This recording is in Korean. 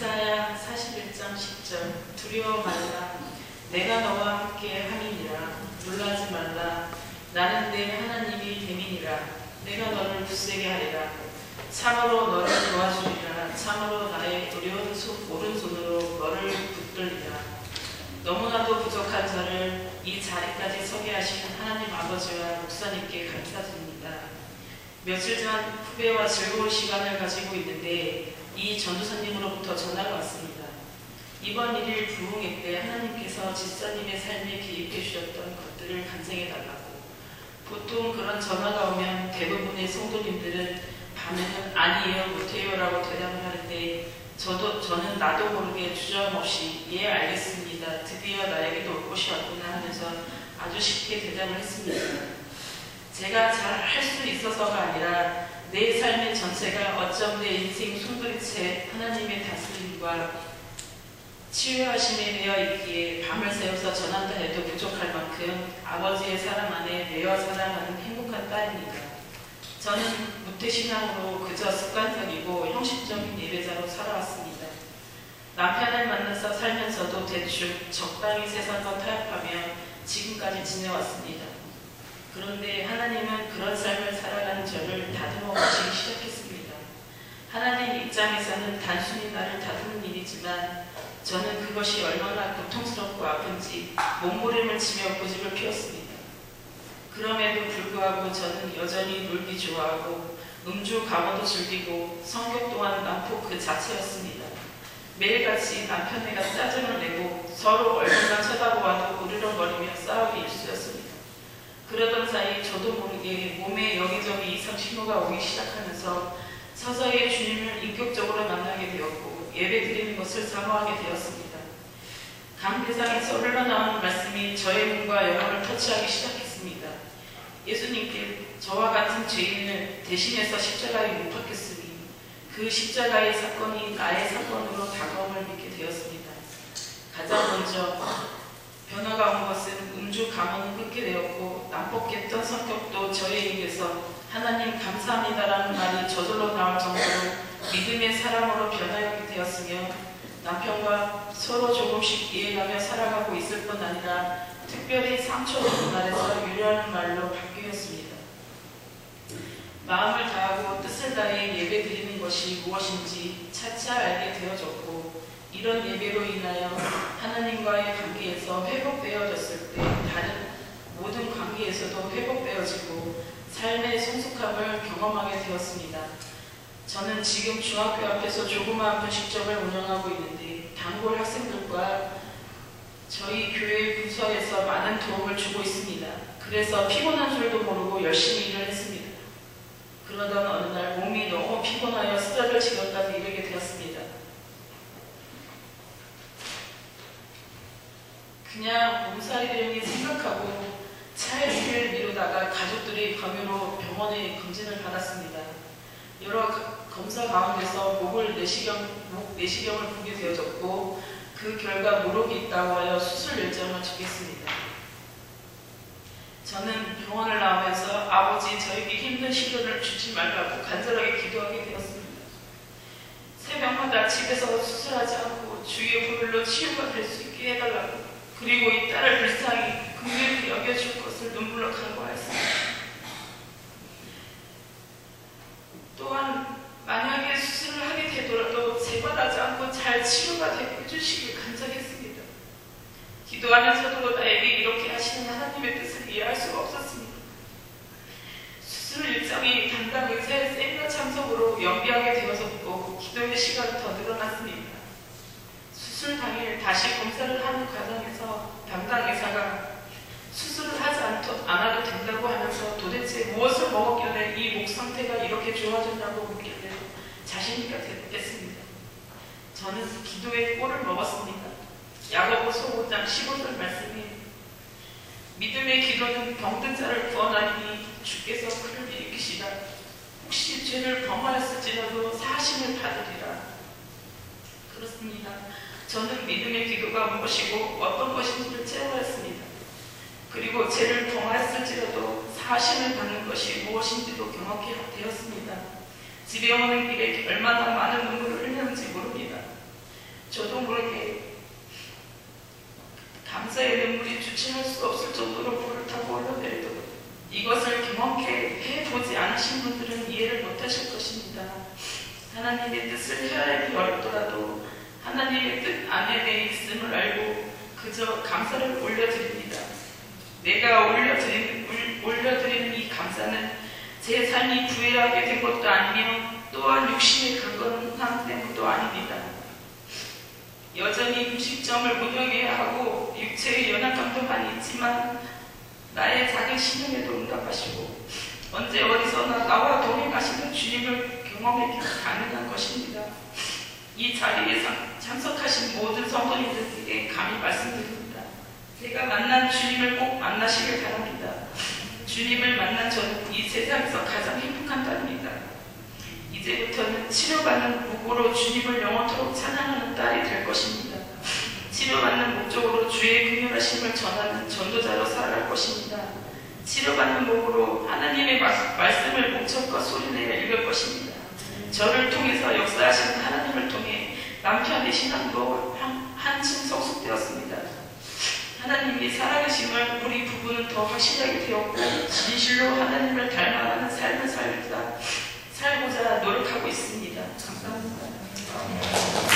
이사야 41장 10절 두려워 말라 내가 너와 함께 함이니라 놀라지 말라 나는 내 하나님이 됨이니라 내가 너를 굳세게 하리라 참으로 너를 도와주리라 참으로 나의 오른손으로 너를 붙들리라 너무나도 부족한 저를 이 자리까지 서게 하신 하나님 아버지와 목사님께 감사드립니다. 며칠 전 후배와 즐거운 시간을 가지고 있는데 이 전도사님으로부터 전화가 왔습니다. 이번 1일 부흥회 때 하나님께서 집사님의 삶에 개입해 주셨던 것들을 간증해달라고. 보통 그런 전화가 오면 대부분의 성도님들은 밤에는 아니에요 못해요 라고 대답을 하는데 저는 나도 모르게 주저함없이 예 알겠습니다. 드디어 나에게도 올 곳이 왔구나 하면서 아주 쉽게 대답을 했습니다. 제가 잘 할 수 있어서가 아니라 내 삶의 전체가 어쩜 내 인생 숨도리째 하나님의 다스림과 치유하심에 되어 있기에 밤을 새워서 전한다 해도 부족할 만큼 아버지의 사랑 안에 매어 살아가는 행복한 딸입니다. 저는 무태신앙으로 그저 습관적이고 형식적인 예배자로 살아왔습니다. 남편을 만나서 살면서도 대충 적당히 세상과 타협하며 지금까지 지내왔습니다. 그런데 하나님은 그런 삶을 살아가는 저를 다듬어 보시기 시작했습니다. 하나님 입장에서는 단순히 나를 다듬는 일이지만 저는 그것이 얼마나 고통스럽고 아픈지 몸부림을 치며 고집을 피웠습니다. 그럼에도 불구하고 저는 여전히 놀기 좋아하고 음주 가무도 즐기고 성격 또한 난폭 그 자체였습니다. 매일같이 남편에게 짜증을 내고 서로 얼굴만 쳐다보아도 으르렁거리며 싸우기 일쑤였습니다. 그러던 사이 저도 모르게 몸에 여기저기 이상 신호가 오기 시작하면서 서서히 주님을 인격적으로 만나게 되었고 예배드리는 것을 사모하게 되었습니다. 강대상에서 흘러나오는 말씀이 저의 몸과 영혼을 터치하기 시작했습니다. 예수님께 저와 같은 죄인을 대신해서 십자가에 못 박혔으니 그 십자가의 사건이 나의 사건으로 다가옴을 믿게 되었습니다. 가장 먼저 변화가 온 것은 음주 가문을 끊게 되었고 난폭했던 성격도 저의 입에서 하나님 감사합니다라는 말이 저절로 나올 정도로 믿음의 사람으로 변화하게 되었으며 남편과 서로 조금씩 이해가며 살아가고 있을 뿐 아니라 특별히 상처를 말해서 유려하는 말로 바뀌었습니다. 마음을 다하고 뜻을 다해 예배드리는 것이 무엇인지 차차 알게 되어졌고 이런 예배로 인하여 하나님과의 관계에서 회복되어졌을 때 다른 모든 관계에서도 회복되어지고 삶의 성숙함을 경험하게 되었습니다. 저는 지금 중학교 앞에서 조그마한 분식점을 운영하고 있는데 단골 학생들과 저희 교회 부서에서 많은 도움을 주고 있습니다. 그래서 피곤한 줄도 모르고 열심히 일을 했습니다. 그러던 어느 날 몸이 너무 피곤하여 쓰러질 지경까지 이르게 되었습니다. 그냥 몸살이 되려니 생각하고 차일을 미루다가 가족들이 강요로 병원에 검진을 받았습니다. 여러 검사 가운데서 목 내시경을 보게 되어졌고 그 결과 무록이 있다고 하여 수술 일정을 정했습니다. 저는 병원을 나오면서 아버지 저에게 힘든 시련을 주지 말라고 간절하게 기도하게 되었습니다. 새벽마다 집에서 수술하지 않고 주의 보혈로 치유가 될 수 있게 해달라고 그리고 이 딸을 불쌍히 긍휼히 여겨줄 것을 눈물로 간구하였습니다. 또한 만약에 수술을 하게 되더라도 재발하지 않고 잘 치료가 되게 해주시길 간절했습니다. 기도하면서도 나에게 이렇게 하시는 하나님의 뜻을 이해할 수가 없었습니다. 수술 일정이 담당 의사의 세미나 참석으로 연기하게 되어졌고 기도의 시간이 더 늘어났습니다. 수술 당일 다시 검사를 하는 과정에서 담당 의사가 수술을 하지 않아도 된다고 하면서 도대체 무엇을 먹었길래 이 목 상태가 이렇게 좋아졌냐고 묻길래 자신있게 대답했습니다. 저는 기도의 꼴을 먹었습니다. 야고보서 5장 15절 말씀에 믿음의 기도는 병든 자를 구원하리니 주께서 그를 일으키시라. 혹시 죄를 범하였을지라도 사하심을 받으리라. 그렇습니다. 저는 믿음의 기도가 무엇이고 어떤 것인지를 체험하였습니다. 그리고 죄를 범하였을지라도 사하심을 받는 것이 무엇인지도 경험하게 되었습니다. 집에 오는 길에 얼마나 많은 눈물을 흘렸는지 모릅니다. 저도 모르게 감사의 눈물이 주체할 수 없을 정도로 불을 타고 흘러내리더군요. 이것을 경험케 해보지 않으신 분들은 이해를 못하실 것입니다. 하나님의 뜻을 헤아리기 어렵더라도 하나님의 뜻 안에 내 있음을 알고 그저 감사를 올려드립니다. 내가 올려드리는 이 감사는 제 삶이 부유하게 된 것도 아니며 또한 육신의 강건함 때문도 아닙니다. 여전히 음식점을 운영해야 하고 육체의 연약함도 많이 있지만 나의 작은 신용에도 응답하시고 언제 어디서나 나와 동행하시는 주님을 경험하기 가능한 것입니다. 이 자리에 참석하신 모든 성도님들에게 감히 말씀드립니다. 제가 만난 주님을 꼭 만나시길 바랍니다. 주님을 만난 저는 이 세상에서 가장 행복한 딸입니다. 이제부터는 치료받는 목으로 주님을 영원토록 찬양하는 딸이 될 것입니다. 치료받는 목적으로 주의 긍휼하심을 전하는 전도자로 살아갈 것입니다. 치료받는 목으로 하나님의 말씀을 목적과 소리내어 읽을 것입니다. 저를 통해서 역사하시는 하나님을 통해 남편의 신앙도 한층 성숙되었습니다. 하나님이 살아계심을 우리 부부는 더 확실하게 되었고 진실로 하나님을 닮아가는 삶을 살고자 노력하고 있습니다. 감사합니다.